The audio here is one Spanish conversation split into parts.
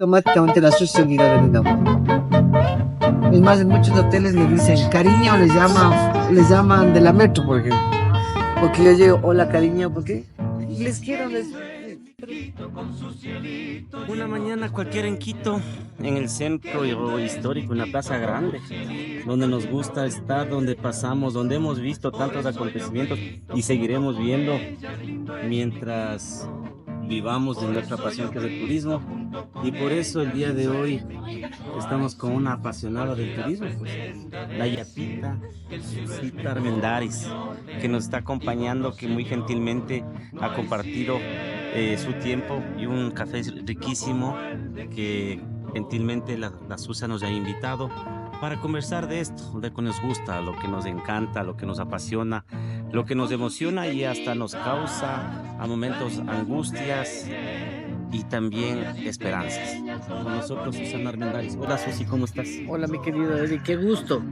automáticamente la asocian y ganan el amor. Es más, en muchos hoteles le dicen cariño, les llaman de la metro, por ejemplo. Porque yo llego, hola cariño, porque les quiero, les... Una mañana cualquiera en Quito, en el centro histórico, en la Plaza Grande, donde nos gusta estar, donde pasamos, donde hemos visto tantos acontecimientos y seguiremos viendo mientras vivamos de nuestra pasión que es el turismo. Y por eso el día de hoy estamos con una apasionada del turismo, pues, la Yapita Susita Armendáriz, que nos está acompañando, que muy gentilmente ha compartido su tiempo y un café riquísimo que gentilmente la Susa nos ha invitado para conversar de esto, de lo que nos gusta, lo que nos encanta, lo que nos apasiona, lo que nos emociona y hasta nos causa a momentos angustias y también esperanzas. Con nosotros Susana Armendáriz. Hola Susi, ¿cómo estás? Hola mi querido Eddie, qué gusto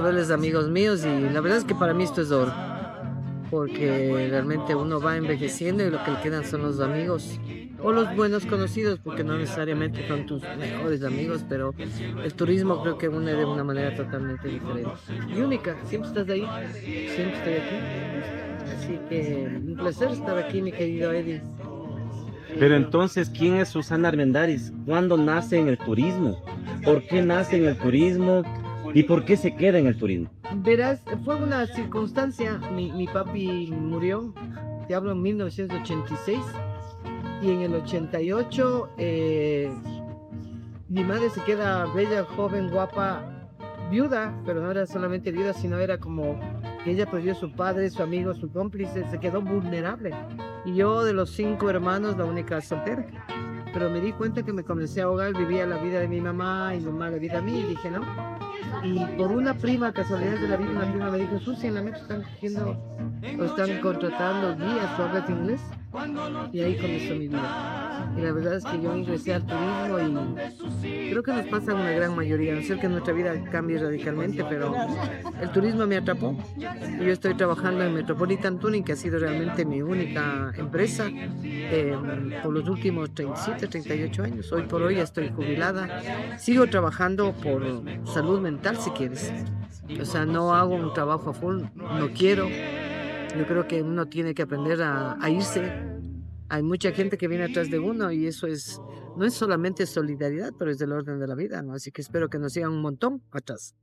verles amigos míos y la verdad es que para mí esto es oro, porque realmente uno va envejeciendo y lo que le quedan son los amigos o los buenos conocidos, porque no necesariamente son tus mejores amigos, pero el turismo creo que une de una manera totalmente diferente y única. Siempre estás ahí, siempre estoy aquí, así que un placer estar aquí mi querido Eddie. Pero entonces, ¿quién es Susana Armendáriz? ¿Cuándo nace en el turismo? ¿Por qué nace en el turismo? ¿Y por qué se queda en el turismo? Verás, fue una circunstancia, mi papi murió, te hablo en 1986, y en el 88 mi madre se queda bella, joven, guapa, viuda, pero no era solamente viuda, sino era como que ella perdió a su padre, su amigo, su cómplice, se quedó vulnerable. Y yo de los 5 hermanos, la única soltera. Pero me di cuenta que me comencé a ahogar, vivía la vida de mi mamá y mi mamá la vida a mí, y dije, no. Y por una prima, casualidad de la vida, una prima me dijo, Susi, en la metro están cogiendo o están contratando guías, ¿tú hablas inglés? Y ahí comenzó mi vida. Y la verdad es que yo ingresé al turismo y creo que nos pasa a una gran mayoría, no sé que nuestra vida cambie radicalmente, pero el turismo me atrapó. Y yo estoy trabajando en Metropolitan Touring, que ha sido realmente mi única empresa por los últimos 37, 38 años. Hoy por hoy estoy jubilada. Sigo trabajando por salud mental, si quieres. O sea, no hago un trabajo a full, no quiero. Yo creo que uno tiene que aprender a irse. Hay mucha gente que viene atrás de uno y eso es, no es solamente solidaridad, pero es del orden de la vida, ¿no? Así que espero que nos sigan un montón atrás.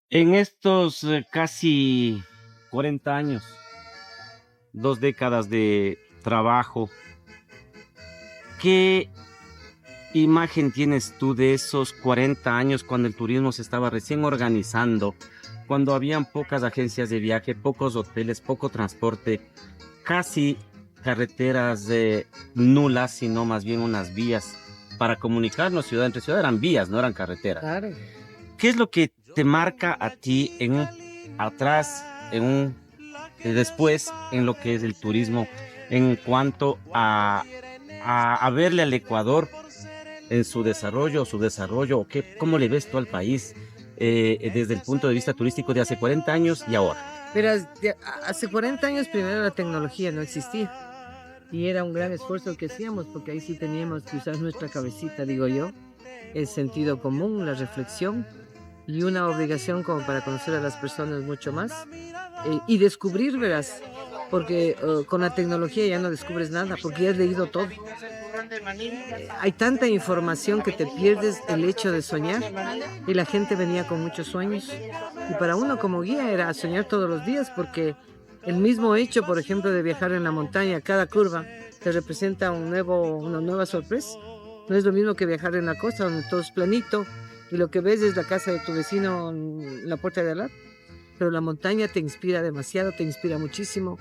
En estos casi 40 años, 2 décadas de trabajo, ¿qué imagen tienes tú de esos 40 años cuando el turismo se estaba recién organizando, cuando habían pocas agencias de viaje, pocos hoteles, poco transporte, casi carreteras nulas, sino más bien unas vías para comunicarnos ciudad entre ciudad? Eran vías, no eran carreteras. Claro. ¿Qué es lo que te marca a ti en un atrás, en un después, en lo que es el turismo, en cuanto a verle al Ecuador en su desarrollo, o qué, cómo le ves tú al país desde el punto de vista turístico de hace 40 años y ahora? Verás, hace 40 años primero la tecnología no existía y era un gran esfuerzo que hacíamos porque ahí sí teníamos que usar nuestra cabecita, digo yo, el sentido común, la reflexión y una obligación como para conocer a las personas mucho más y descubrir, verás, porque con la tecnología ya no descubres nada porque ya has leído todo. Hay tanta información que te pierdes el hecho de soñar y la gente venía con muchos sueños y para uno como guía era soñar todos los días porque el mismo hecho, por ejemplo, de viajar en la montaña, cada curva te representa una nueva sorpresa. No es lo mismo que viajar en la costa donde todo es planito y lo que ves es la casa de tu vecino en la puerta de al lado, pero la montaña te inspira demasiado, te inspira muchísimo.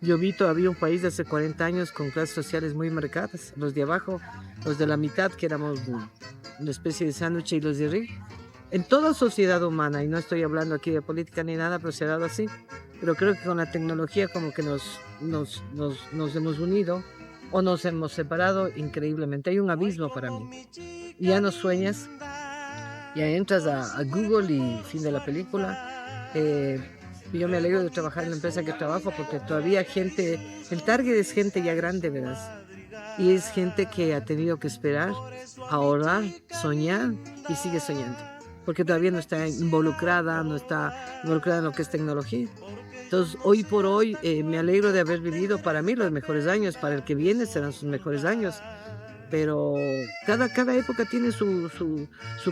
Yo vi todavía un país de hace 40 años con clases sociales muy marcadas, los de abajo, los de la mitad, que éramos una especie de sándwich, y los de arriba. En toda sociedad humana, y no estoy hablando aquí de política ni nada, pero se ha dado así. Pero creo que con la tecnología como que nos hemos unido o nos hemos separado increíblemente. Hay un abismo para mí. Ya no sueñas, ya entras a Google y fin de la película. Yo me alegro de trabajar en la empresa que trabajo porque todavía gente, el target es gente ya grande, ¿verdad? Y es gente que ha tenido que esperar, ahorrar, soñar y sigue soñando. Porque todavía no está involucrada en lo que es tecnología. Entonces, hoy por hoy, me alegro de haber vivido para mí los mejores años. Para el que viene serán sus mejores años. Pero cada época tiene su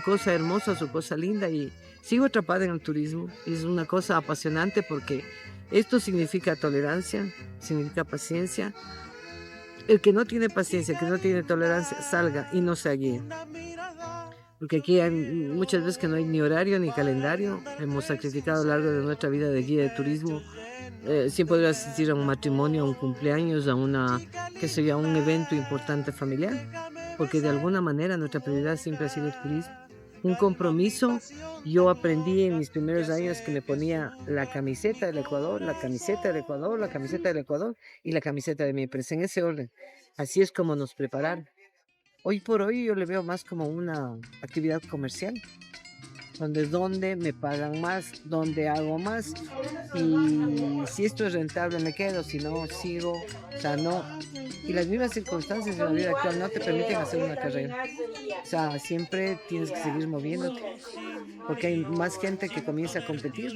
cosa hermosa, su cosa linda. Y sigo atrapada en el turismo. Es una cosa apasionante porque esto significa tolerancia, significa paciencia. El que no tiene paciencia, que no tiene tolerancia, salga y no se guíe. Porque aquí hay muchas veces que no hay ni horario ni calendario. Hemos sacrificado a lo largo de nuestra vida de guía de turismo sin poder asistir a un matrimonio, a un cumpleaños, a a un evento importante familiar. Porque de alguna manera nuestra prioridad siempre ha sido el turismo. Un compromiso. Yo aprendí en mis primeros años que me ponía la camiseta del Ecuador, la camiseta del Ecuador, la camiseta del Ecuador y la camiseta de mi empresa, en ese orden. Así es como nos prepararon. Hoy por hoy yo le veo más como una actividad comercial, donde me pagan más, donde hago más, y si esto es rentable me quedo, si no sigo, o sea, no. Y las mismas circunstancias de la vida actual no te permiten hacer una carrera, o sea, siempre tienes que seguir moviéndote, porque hay más gente que comienza a competir.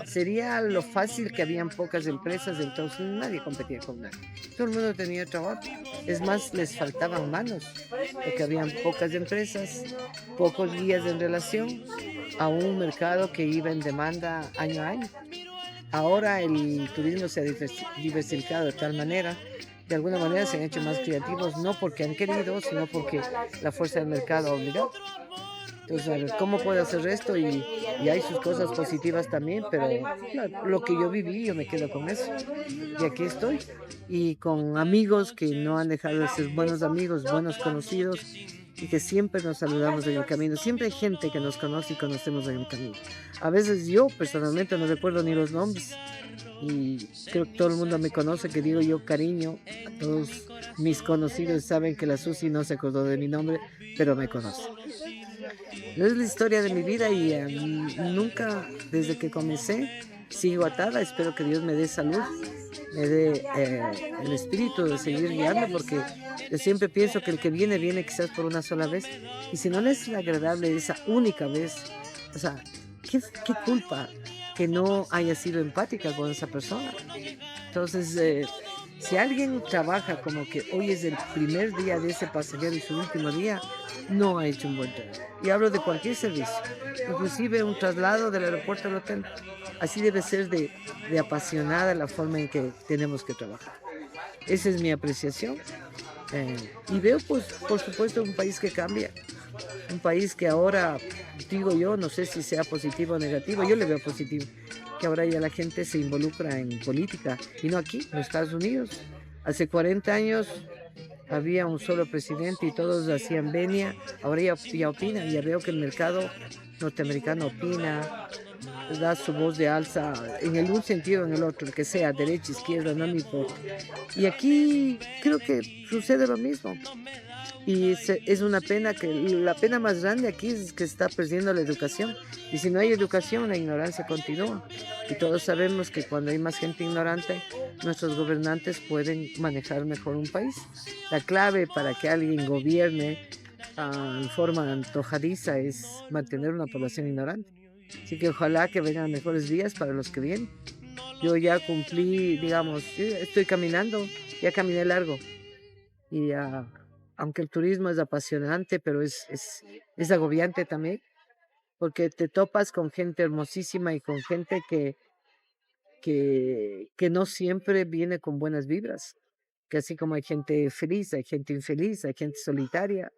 Sería lo fácil que habían pocas empresas, entonces nadie competía con nadie, todo el mundo tenía trabajo, es más, les faltaban manos, porque habían pocas empresas, pocos guías en relación a un mercado que iba en demanda año a año. Ahora el turismo se ha diversificado de tal manera, de alguna manera se han hecho más creativos, no porque han querido, sino porque la fuerza del mercado ha obligado. Entonces, a ver, ¿cómo puedo hacer esto? Y hay sus cosas positivas también, pero claro, lo que yo viví, yo me quedo con eso. Y aquí estoy. Y con amigos que no han dejado de ser buenos amigos, buenos conocidos, y que siempre nos saludamos en el camino. Siempre hay gente que nos conoce y conocemos en el camino. A veces yo personalmente no recuerdo ni los nombres. Y creo que todo el mundo me conoce, que digo yo cariño. A todos mis conocidos saben que la Susi no se acordó de mi nombre, pero me conoce. Es la historia de mi vida y nunca, desde que comencé, sigo atada. Espero que Dios me dé salud, me dé el espíritu de seguir guiando, porque yo siempre pienso que el que viene quizás por una sola vez. Y si no le es agradable esa única vez, o sea, ¿qué culpa que no haya sido empática con esa persona? Entonces, si alguien trabaja como que hoy es el primer día de ese pasajero y su último día, no ha hecho un buen trabajo. Y hablo de cualquier servicio, inclusive un traslado del aeropuerto al hotel. Así debe ser de apasionada la forma en que tenemos que trabajar. Esa es mi apreciación. Y veo, pues, por supuesto, un país que cambia. Un país que ahora, digo yo, no sé si sea positivo o negativo, yo le veo positivo, que ahora ya la gente se involucra en política, y no aquí, en Estados Unidos. Hace 40 años había un solo presidente y todos hacían venia, ahora ya opinan, ya veo que el mercado norteamericano opina, da su voz de alza, en el un sentido o en el otro, el que sea, derecha, izquierda, no me importa. Y aquí creo que sucede lo mismo. Y es una pena, que la pena más grande aquí es que se está perdiendo la educación. Y si no hay educación, la ignorancia continúa. Y todos sabemos que cuando hay más gente ignorante, nuestros gobernantes pueden manejar mejor un país. La clave para que alguien gobierne en forma antojadiza es mantener una población ignorante. Así que ojalá que vengan mejores días para los que vienen. Yo ya cumplí, digamos, estoy caminando, ya caminé largo. Y aunque el turismo es apasionante, pero es agobiante también, porque te topas con gente hermosísima y con gente que no siempre viene con buenas vibras, que así como hay gente feliz, hay gente infeliz, hay gente solitaria,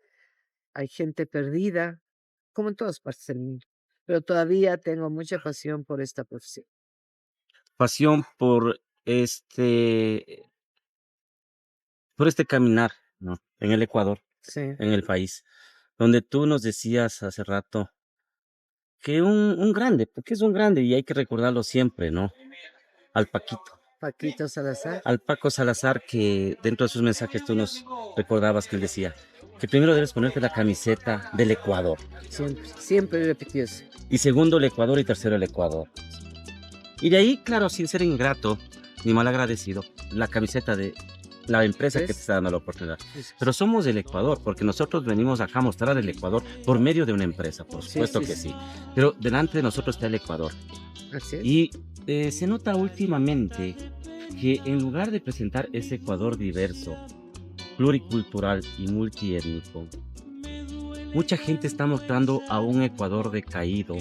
hay gente perdida, como en todas partes del mundo. Pero todavía tengo mucha pasión por esta profesión. Pasión por este caminar, ¿no? En el Ecuador, Sí, en el país, donde tú nos decías hace rato que un grande, porque es un grande y hay que recordarlo siempre, ¿no? Al Paquito, Paquito Salazar, al Paco Salazar, que dentro de sus mensajes tú nos recordabas que él decía que primero debes ponerte la camiseta del Ecuador, siempre repitió eso. y segundo el Ecuador y tercero el Ecuador. Y de ahí, claro, sin ser ingrato ni mal agradecido, la camiseta de la empresa que te ¿Ves? está dando la oportunidad. Sí, sí, Pero somos el Ecuador, porque nosotros venimos acá a mostrar el Ecuador por medio de una empresa, por sí, supuesto sí, que sí. sí. Pero delante de nosotros está el Ecuador. Así es. Y se nota últimamente que en lugar de presentar ese Ecuador diverso, pluricultural y multiétnico, mucha gente está mostrando a un Ecuador decaído,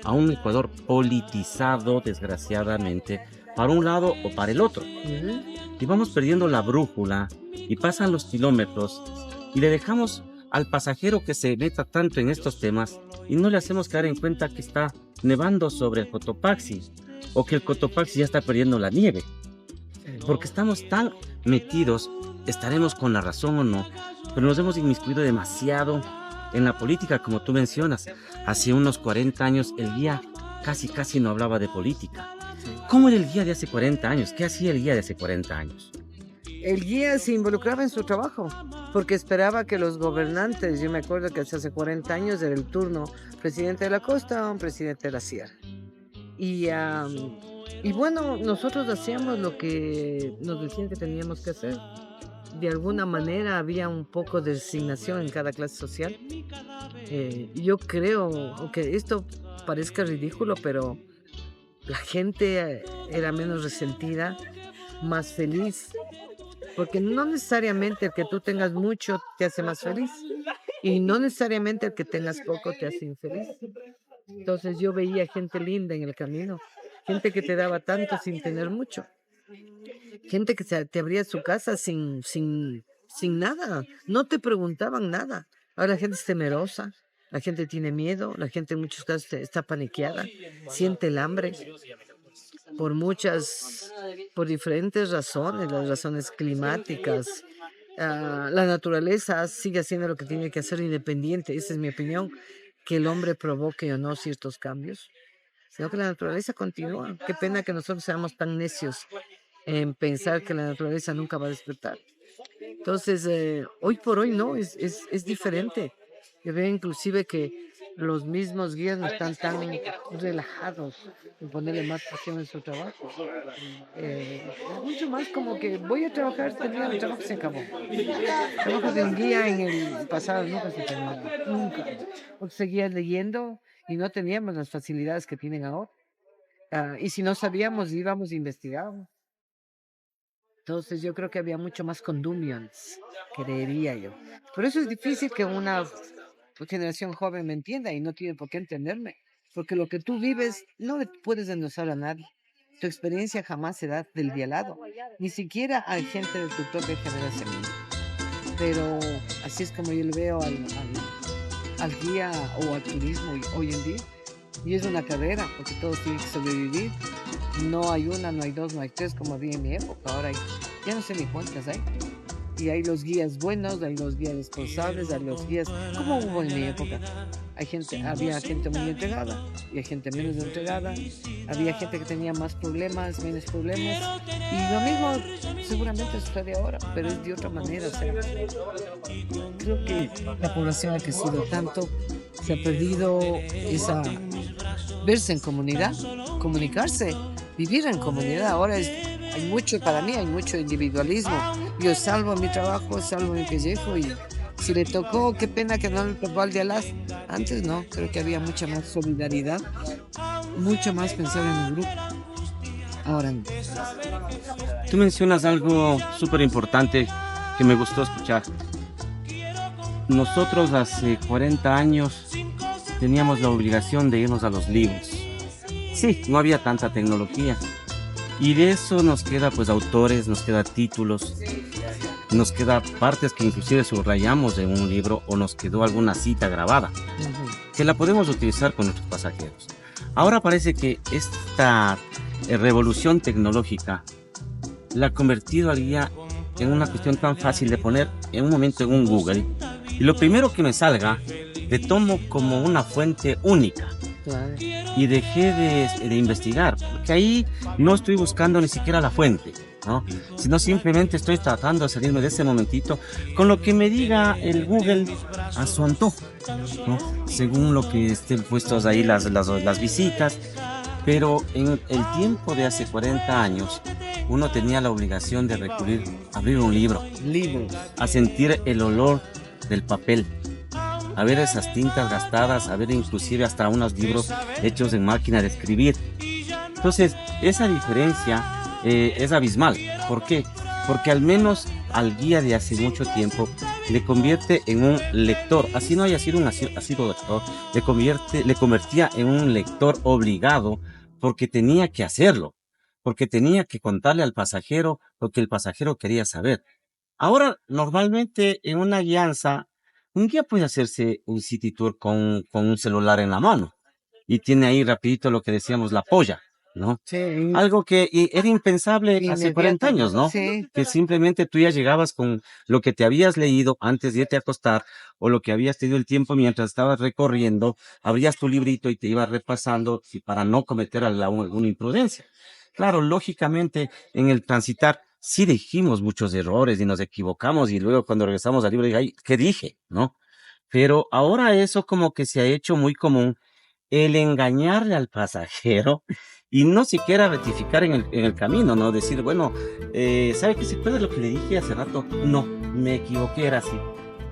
a un Ecuador politizado, desgraciadamente, para un lado o para el otro. Ujú. Y vamos perdiendo la brújula y pasan los kilómetros y le dejamos al pasajero que se meta tanto en estos temas y no le hacemos caer en cuenta que está nevando sobre el Cotopaxi o que el Cotopaxi ya está perdiendo la nieve. Porque estamos tan metidos, estaremos con la razón o no, pero nos hemos inmiscuido demasiado en la política, como tú mencionas. Hace unos 40 años el guía casi no hablaba de política. Sí. ¿Cómo era el guía de hace 40 años? ¿Qué hacía el guía de hace 40 años? El guía se involucraba en su trabajo porque esperaba que los gobernantes, yo me acuerdo que hace 40 años era el turno presidente de la costa o un presidente de la sierra. Y bueno, nosotros hacíamos lo que nos decían que teníamos que hacer. De alguna manera había un poco de resignación en cada clase social. Yo creo, aunque esto parezca ridículo, pero la gente era menos resentida, más feliz, porque no necesariamente el que tú tengas mucho te hace más feliz y no necesariamente el que tengas poco te hace infeliz. Entonces yo veía gente linda en el camino, gente que te daba tanto sin tener mucho, gente que te abría su casa sin nada, no te preguntaban nada. Ahora la gente es temerosa, la gente tiene miedo, la gente en muchos casos está paniqueada, siente el hambre por diferentes razones, las razones climáticas. La naturaleza sigue haciendo lo que tiene que hacer independiente, esa es mi opinión, que el hombre provoque o no ciertos cambios, sino que la naturaleza continúa. Qué pena que nosotros seamos tan necios en pensar que la naturaleza nunca va a despertar. Entonces, hoy por hoy no, es diferente. Yo veo inclusive que los mismos guías no están tan relajados en ponerle más pasión en su trabajo. Es mucho más como que voy a trabajar, termina mi trabajo, se acabó. El trabajo de un guía en el pasado nunca se terminaba, nunca. Porque seguías leyendo y no teníamos las facilidades que tienen ahora. Y si no sabíamos, íbamos e investigábamos. Entonces yo creo que había mucho más conduments, creería yo. Por eso es difícil que una generación joven me entienda y no tiene por qué entenderme, porque lo que tú vives no le puedes endosar a nadie. Tu experiencia jamás se da del de al lado, ni siquiera hay gente de tu propia generación. Pero así es como yo le veo al guía o al turismo hoy en día. Y es una carrera, porque todos tienen que sobrevivir. No hay una, no hay dos, no hay tres, como había en mi época. Ahora ya no sé ni cuántas hay. Y hay los guías buenos, hay los guías responsables, hay los guías, como hubo en mi época. Había gente muy entregada y hay gente menos entregada. Había gente que tenía más problemas, menos problemas. Y lo mismo seguramente sucede ahora, pero es de otra manera. O sea, creo que la población ha crecido tanto, se ha perdido esa verse en comunidad, comunicarse, vivir en comunidad. Ahora hay mucho, para mí hay mucho individualismo. Yo salvo mi trabajo, salvo mi pellejo y si le tocó, qué pena que no le tocó al de Alás. Antes no, creo que había mucha más solidaridad, mucho más pensar en el grupo. Ahora no. Tú mencionas algo súper importante que me gustó escuchar. Nosotros hace 40 años teníamos la obligación de irnos a los libros. Sí, no había tanta tecnología. Y de eso nos queda pues autores, nos queda títulos, nos queda partes que inclusive subrayamos en un libro o nos quedó alguna cita grabada, que la podemos utilizar con nuestros pasajeros. Ahora parece que esta revolución tecnológica la ha convertido al guía en una cuestión tan fácil de poner en un momento en un Google. Y lo primero que me salga, le tomo como una fuente única. Claro. Y dejé de investigar, porque ahí no estoy buscando ni siquiera la fuente, ¿no? Sino simplemente estoy tratando de salirme de ese momentito con lo que me diga el Google a su antojo, ¿no? Según lo que estén puestos ahí las visitas. Pero en el tiempo de hace 40 años, uno tenía la obligación de recurrir a abrir un libro, Libros. a sentir el olor del papel, a ver esas tintas gastadas, a ver inclusive hasta unos libros hechos en máquina de escribir. Entonces, esa diferencia es abismal. ¿Por qué? Porque al menos al guía de hace mucho tiempo le convierte en un lector, así no haya sido un asiduo lector, le convertía en un lector obligado porque tenía que hacerlo, porque tenía que contarle al pasajero lo que el pasajero quería saber. Ahora, normalmente en una guianza, un guía puede hacerse un city tour con un celular en la mano y tiene ahí rapidito lo que decíamos, la polla, ¿no? Sí, Algo que era impensable hace 40 años, inmediatamente. ¿no? Sí. Que simplemente tú ya llegabas con lo que te habías leído antes de irte a acostar o lo que habías tenido el tiempo mientras estabas recorriendo, abrías tu librito y te ibas repasando para no cometer alguna imprudencia. Claro, lógicamente en el transitar sí dijimos muchos errores y nos equivocamos y luego cuando regresamos al libro dije, ay, ¿qué dije? ¿No? Pero ahora eso como que se ha hecho muy común, el engañarle al pasajero y no siquiera rectificar en el camino, ¿no? Decir, bueno, ¿sabe qué se puede lo que le dije hace rato? No, me equivoqué, era así.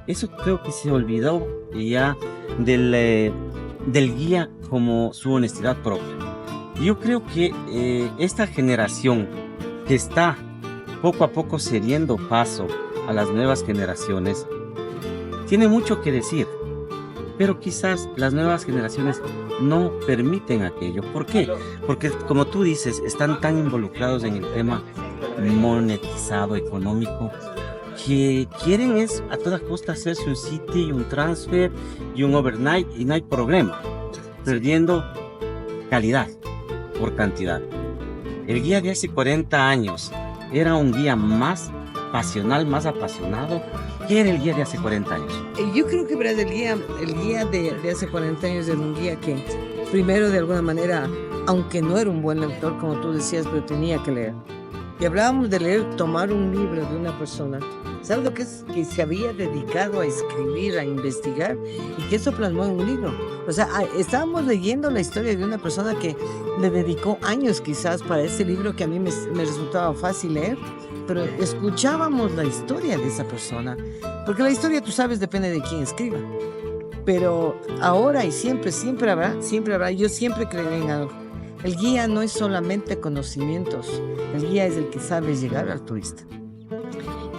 Eso creo que se olvidó ya del guía como su honestidad propia. Yo creo que esta generación que está poco a poco cediendo paso a las nuevas generaciones, tiene mucho que decir, pero quizás las nuevas generaciones no permiten aquello. ¿Por qué? Porque, como tú dices, están tan involucrados en el tema monetizado, económico, que quieren es a toda costa hacerse un city, un transfer y un overnight y no hay problema, perdiendo calidad por cantidad. El guía de hace 40 años era un guía más pasional, más apasionado. ¿Qué era el guía de hace 40 años? Yo creo que verás, el guía de hace 40 años era un guía que primero de alguna manera, aunque no era un buen lector como tú decías, pero tenía que leer. Y hablábamos de leer, tomar un libro de una persona. ¿Sabes lo que es? Que se había dedicado a escribir, a investigar y que eso plasmó en un libro. O sea, estábamos leyendo la historia de una persona que le dedicó años quizás para ese libro que a mí me resultaba fácil leer, pero escuchábamos la historia de esa persona. Porque la historia, tú sabes, depende de quién escriba. Pero ahora y siempre habrá, yo siempre creeré en algo. El guía no es solamente conocimientos, el guía es el que sabe llegar al turista.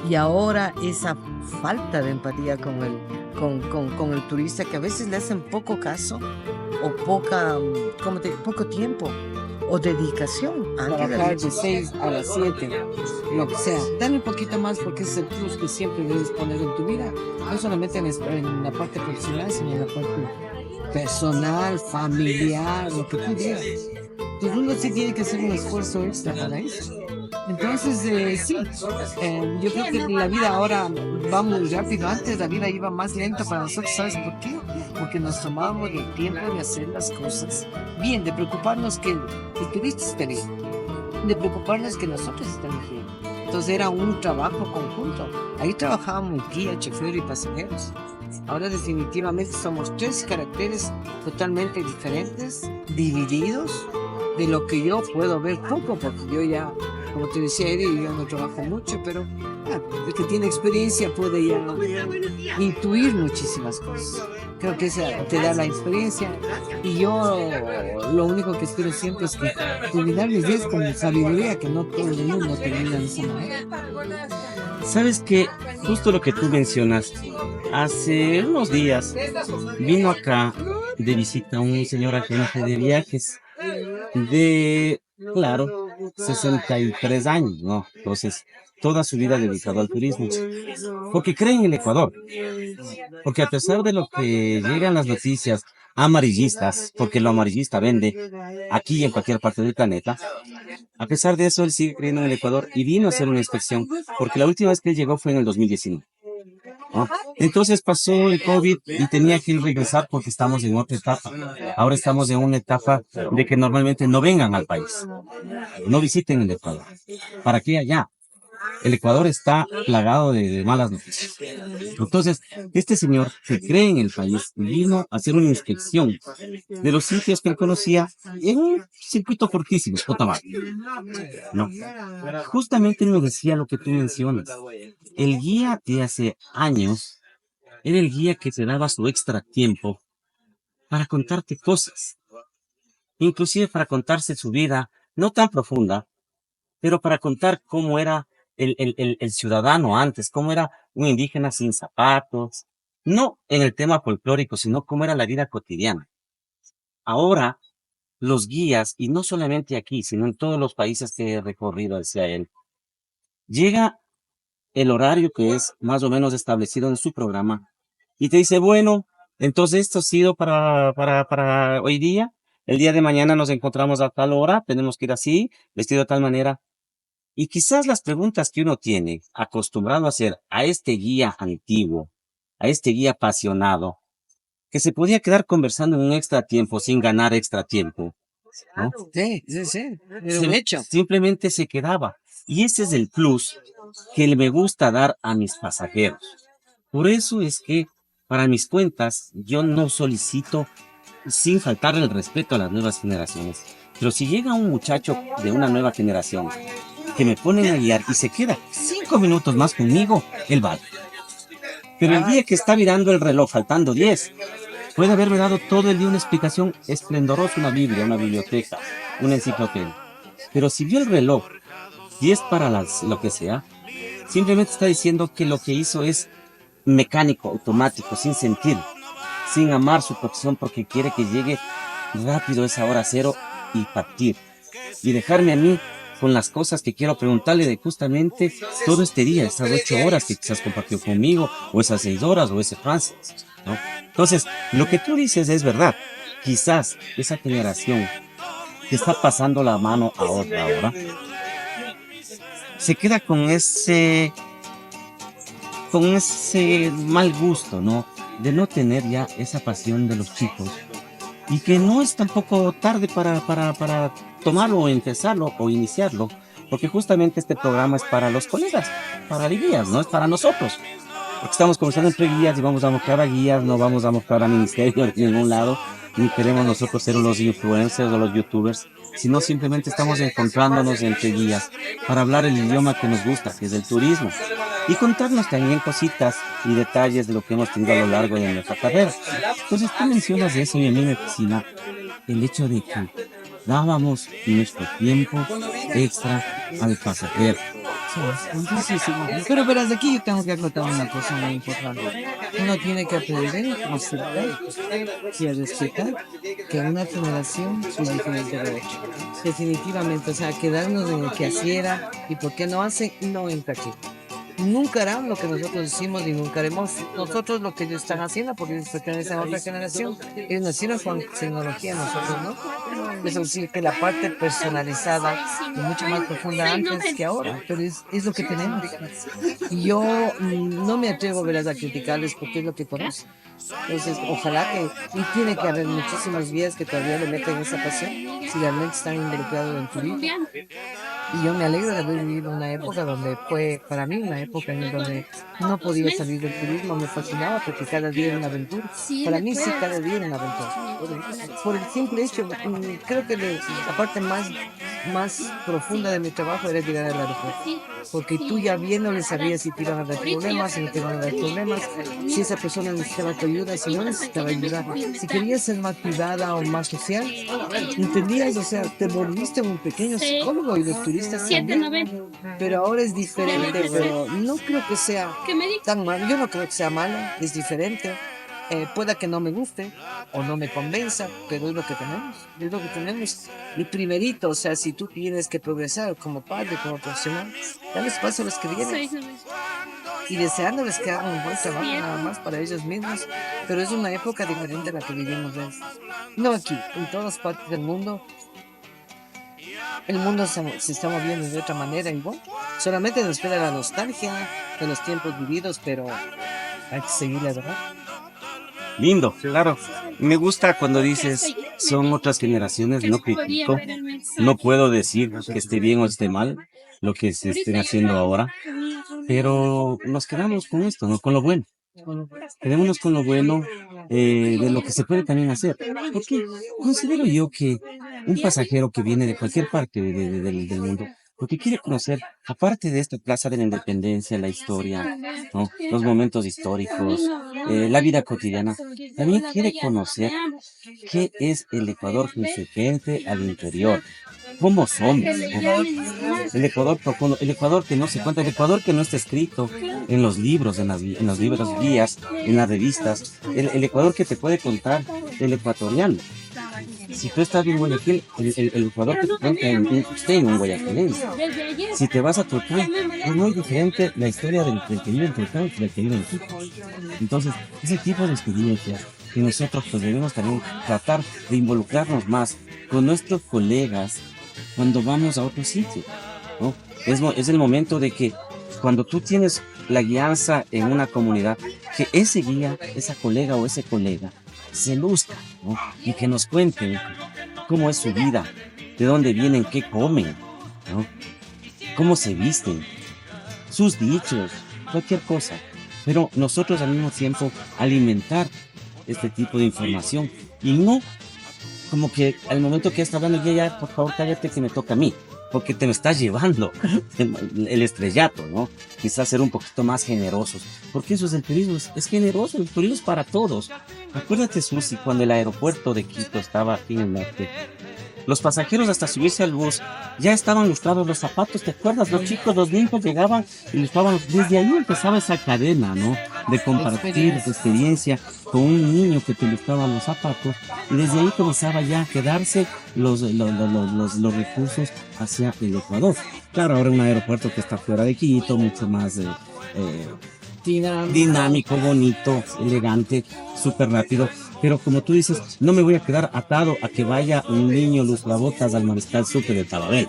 Y ahora esa falta de empatía con el turista, que a veces le hacen poco caso o poco tiempo o dedicación a trabajar de 6 a las 7, lo que sea. Dale un poquito más porque ese es el plus que siempre debes poner en tu vida, no solamente en la parte profesional, sino en la parte personal, familiar, lo que tú digas. Entonces uno sí tiene que hacer un esfuerzo extra para eso. Entonces, sí, yo creo que la vida ahora va muy rápido. Antes la vida iba más lento para nosotros. ¿Sabes por qué? Porque nos tomábamos el tiempo de hacer las cosas bien, de preocuparnos que el turista esté bien, de preocuparnos que nosotros estemos bien. Entonces era un trabajo conjunto. Ahí trabajábamos guía, chofer y pasajeros. Ahora definitivamente somos 3 caracteres totalmente diferentes, divididos, de lo que yo puedo ver poco, porque yo ya, como te decía Eddie, yo no trabajo mucho, pero el que tiene experiencia puede ya intuir muchísimas cosas. Creo que esa te da la experiencia y yo lo único que espero siempre es que terminar mis días con sabiduría, que no todo el mundo termina de esa manera. Sabes que justo lo que tú mencionas, hace unos días vino acá de visita un señor agente de viajes de, claro, 63 años, ¿no? Entonces, toda su vida dedicado al turismo, porque cree en el Ecuador, porque a pesar de lo que llegan las noticias amarillistas, porque lo amarillista vende aquí y en cualquier parte del planeta, a pesar de eso, él sigue creyendo en el Ecuador y vino a hacer una inspección, porque la última vez que él llegó fue en el 2019. ¿No? Entonces pasó el COVID y tenía que regresar porque estamos en otra etapa. Ahora estamos en una etapa de que normalmente no vengan al país, no visiten el Ecuador. ¿Para qué allá? El Ecuador está plagado de malas noticias. Entonces, este señor que cree en el país vino a hacer una inspección de los sitios que él conocía en un circuito cortísimo, Cotabá. No, justamente él me decía lo que tú mencionas. El guía de hace años era el guía que te daba su extra tiempo para contarte cosas, inclusive para contarse su vida, no tan profunda, pero para contar cómo era el ciudadano antes, cómo era un indígena sin zapatos, no en el tema folclórico, sino cómo era la vida cotidiana. Ahora, los guías, y no solamente aquí, sino en todos los países que he recorrido hacia él, llega el horario que es más o menos establecido en su programa y te dice, bueno, entonces esto ha sido para hoy día, el día de mañana nos encontramos a tal hora, tenemos que ir así, vestido de tal manera. Y quizás las preguntas que uno tiene acostumbrado a hacer a este guía antiguo, a este guía apasionado, que se podía quedar conversando en un extra tiempo sin ganar extra tiempo, ¿no? Sí, sí, sí, era un hecho. Simplemente se quedaba. Y ese es el plus que me gusta dar a mis pasajeros. Por eso es que para mis cuentas yo no solicito sin faltarle el respeto a las nuevas generaciones. Pero si llega un muchacho de una nueva generación que me ponen a guiar y se queda 5 minutos más conmigo, él va. Pero el día que está mirando el reloj, faltando 10, puede haberme dado todo el día una explicación esplendorosa, una Biblia, una biblioteca, una enciclopedia. Pero si vio el reloj y es para lo que sea, simplemente está diciendo que lo que hizo es mecánico, automático, sin sentir, sin amar su profesión porque quiere que llegue rápido esa hora cero y partir. Y dejarme a mí con las cosas que quiero preguntarle de justamente todo este día, esas 8 horas que quizás compartió conmigo, o esas 6 horas, o ese Francis, ¿no? Entonces, lo que tú dices es verdad. Quizás esa generación que está pasando la mano a otra ahora, se queda con ese mal gusto, ¿no? De no tener ya esa pasión de los chicos. Y que no es tampoco tarde para tomarlo o empezarlo o iniciarlo, porque justamente este programa es para los colegas, para guías, no es para nosotros. Porque estamos conversando entre guías y vamos a mostrar a guías, no vamos a mostrar a ministerio de ningún lado, ni queremos nosotros ser los influencers o los youtubers, sino simplemente estamos encontrándonos entre guías para hablar el idioma que nos gusta, que es el turismo, y contarnos también cositas y detalles de lo que hemos tenido a lo largo de nuestra carrera. Entonces tú mencionas eso y a mí me fascina el hecho de que dábamos nuestro tiempo extra al pasajero. Sí, sí, sí. Pero verás, aquí yo tengo que acotar una cosa muy importante. Uno tiene que aprender a aceptar y a respetar que una generación es diferente de otra. Definitivamente, o sea, quedarnos en el que así era y por qué no hace, no entra aquí. Nunca harán lo que nosotros hicimos y nunca haremos nosotros lo que ellos están haciendo porque ellos pertenecen a otra generación. Ellos nacieron con tecnología, nosotros no. Eso sí que la parte personalizada es mucho más profunda antes que ahora, pero es lo que tenemos. Y yo no me atrevo, verás, a criticarles porque es lo que conocen. Entonces, ojalá que, y tiene que haber muchísimas vías que todavía le meten esa pasión, si realmente están involucrados en turismo. Y yo me alegro de haber vivido una época donde fue para mí una época en donde no podía salir del turismo, me fascinaba porque cada día era una aventura. Para mí sí, cada día era una aventura. Por el simple hecho, creo que la parte más profunda de mi trabajo era llegar al aeropuerto. Porque tú ya viendo le sabías si te iban a dar problemas, si no te iban a dar problemas, si esa persona necesitaba tu ayuda, si no necesitaba ayuda, si querías ser más privada o más social, entendías, o sea, te volviste un pequeño psicólogo y los turistas también. Pero ahora es diferente, pero no creo que sea tan malo, yo no creo que sea malo, es diferente. Pueda que no me guste o no me convenza, pero es lo que tenemos, es lo que tenemos. Y primerito, o sea, si tú tienes que progresar como padre, como profesional, dale espacio a los que vienen y deseándoles que hagan un buen trabajo nada más para ellos mismos, pero es una época diferente a la que vivimos hoy. No aquí, en todas partes del mundo, el mundo se está moviendo de otra manera igual. Solamente nos queda la nostalgia de los tiempos vividos, pero hay que seguir la verdad. Lindo, claro. Me gusta cuando dices son otras generaciones, no critico, no puedo decir que esté bien o esté mal lo que se estén haciendo ahora, pero nos quedamos con esto, ¿no? Con lo bueno. Quedémonos con lo bueno de lo que se puede también hacer. Porque considero yo que un pasajero que viene de cualquier parte del mundo, lo que quiere conocer, aparte de esta Plaza de la Independencia, la historia, ¿no? Los momentos históricos, la vida cotidiana, también quiere conocer qué es el Ecuador incipiente al interior. ¿Cómo somos? El Ecuador profundo, el Ecuador que no se cuenta, el Ecuador que no está escrito en los libros, en los libros guías, en las revistas, el Ecuador que te puede contar el ecuatoriano. Si tú estás en Guayaquil, el Ecuador que te cuenta en un guayaquilense. Si te vas a Tulcán, es muy diferente la historia del que vive en Tulcán que del que vive en Quito. Entonces, ese tipo de experiencias que nosotros pues debemos también tratar de involucrarnos más con nuestros colegas cuando vamos a otro sitio, ¿no? Es el momento de que cuando tú tienes la guianza en una comunidad, que ese guía, esa colega o ese colega se luzca, ¿no? Y que nos cuenten cómo es su vida, de dónde vienen, qué comen, ¿no? Cómo se visten, sus dichos, cualquier cosa. Pero nosotros al mismo tiempo alimentar este tipo de información y no como que al momento que está hablando ya, por favor, cállate que me toca a mí, porque te me estás llevando el estrellato, ¿no? Quizás ser un poquito más generosos, porque eso es el turismo, es generoso, el turismo es para todos. Acuérdate, Susi, cuando el aeropuerto de Quito estaba aquí en el norte, los pasajeros hasta subirse al bus ya estaban lustrados los zapatos, ¿te acuerdas? Los chicos, los niños llegaban y lustraban, desde ahí empezaba esa cadena, ¿no? De compartir tu experiencia con un niño que te lustraba los zapatos y desde ahí comenzaba ya a quedarse los recursos hacia el Ecuador. Claro, ahora un aeropuerto que está fuera de Quito, mucho más dinámico, bonito, elegante, súper rápido. Pero como tú dices, no me voy a quedar atado a que vaya un niño lustrabotas al Mariscal Sucre de Tababel,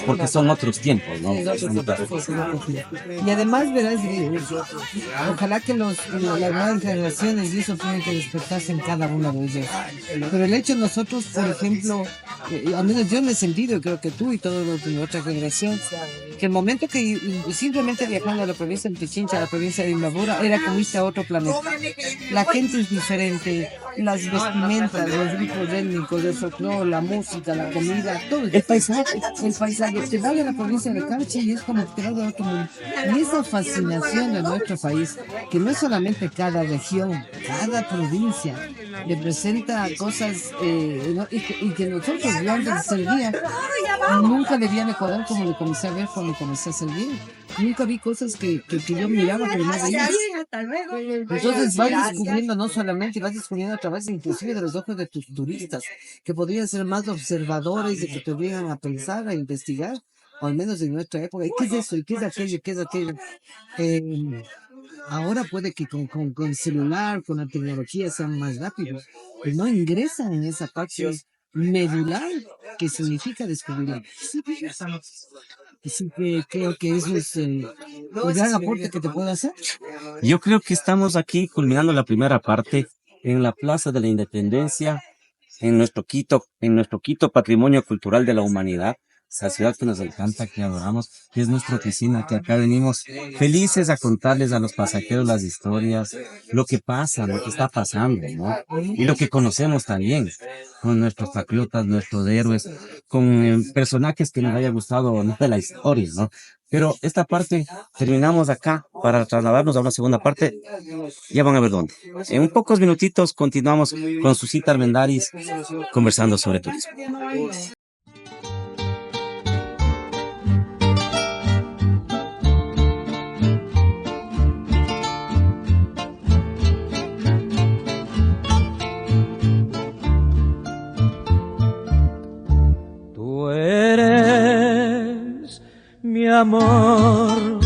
porque son otros tiempos, ¿no? Y además, verás, ojalá que las nuevas generaciones, y eso tiene que despertarse en cada uno de ellos. Pero el hecho nosotros, por ejemplo, al menos yo me he sentido, creo que tú y todos los de otra generación, que el momento que simplemente viajando a la provincia de Pichincha, a la provincia de Imbabura, era como irse a otro planeta. La gente es diferente, las vestimentas, los ritmos étnicos, el folclore, la música, la comida, todo. El paisaje, te va a la provincia de Carchi y es como te va a otro mundo. Y esa fascinación de nuestro país, que no es solamente cada región, cada provincia, representa cosas y que nosotros, yo antes de ser guía, nunca le vi a Ecuador como le comencé a ver cuando comencé a ser guía. Nunca vi cosas que yo miraba, pero no veía. Entonces vas descubriendo no solamente, vas descubriendo a través inclusive de los ojos de tus turistas, que podrían ser más observadores y que te obligan a pensar, a investigar, o al menos en nuestra época. ¿Y qué es eso? ¿Y qué es aquello? ¿Qué es aquello? Ahora puede que con celular, con la tecnología sean más rápidos, pero no ingresan en esa parte medular que significa descubrir. Así que creo que eso es el gran aporte que te puedo hacer. Yo creo que estamos aquí culminando la primera parte en la Plaza de la Independencia, en nuestro Quito Patrimonio Cultural de la Humanidad, esa ciudad que nos encanta, que adoramos, que es nuestra oficina, que acá venimos felices a contarles a los pasajeros las historias, lo que pasa, lo que está pasando, ¿no? Y lo que conocemos también, con nuestros patriotas, nuestros héroes, con personajes que nos haya gustado o no de la historia, ¿no? Pero esta parte terminamos acá para trasladarnos a una segunda parte. Ya van a ver dónde. En un pocos minutitos continuamos con Susita Armendáriz conversando sobre turismo. Tú eres mi amor,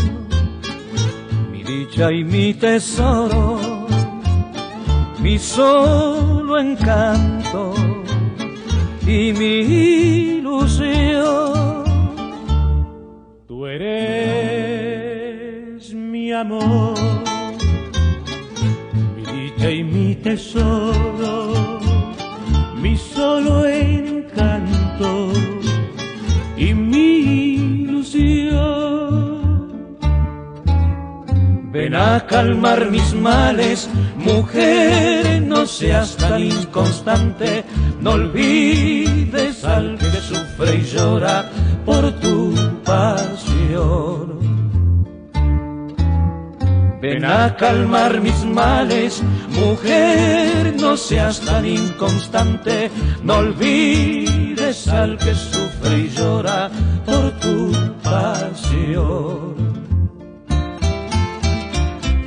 mi dicha y mi tesoro, mi solo encanto y mi ilusión. Tú eres mi amor, mi dicha y mi tesoro, mi solo encanto y mi ilusión. Ven a calmar mis males, mujer, no seas tan inconstante, no olvides al que sufre y llora por tu pasión. Ven a calmar mis males, mujer, no seas tan inconstante, no olvides al que sufre y llora por tu pasión.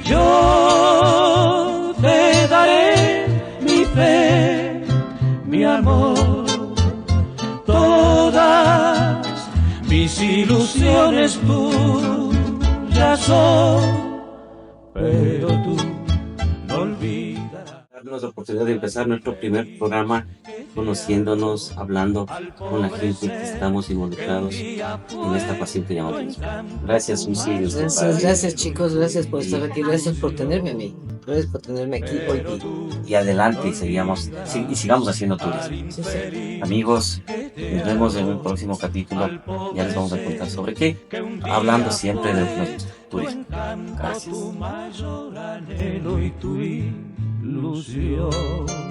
Yo te daré mi fe, mi amor, todas mis ilusiones tuyas son, pero tú no olvidarás. Darnos la oportunidad de empezar nuestro primer programa conociéndonos, hablando con la gente que estamos involucrados en esta pasión que llamamos. Gracias, Susi. Gracias chicos, gracias por estar aquí, gracias por tenerme a mí, gracias por tenerme aquí hoy día. Y adelante y sigamos haciendo turismo. Sí, sí. Amigos, nos vemos en un próximo capítulo. Ya les vamos a contar sobre qué, hablando siempre de nuestro turismo. Gracias. Ilusión.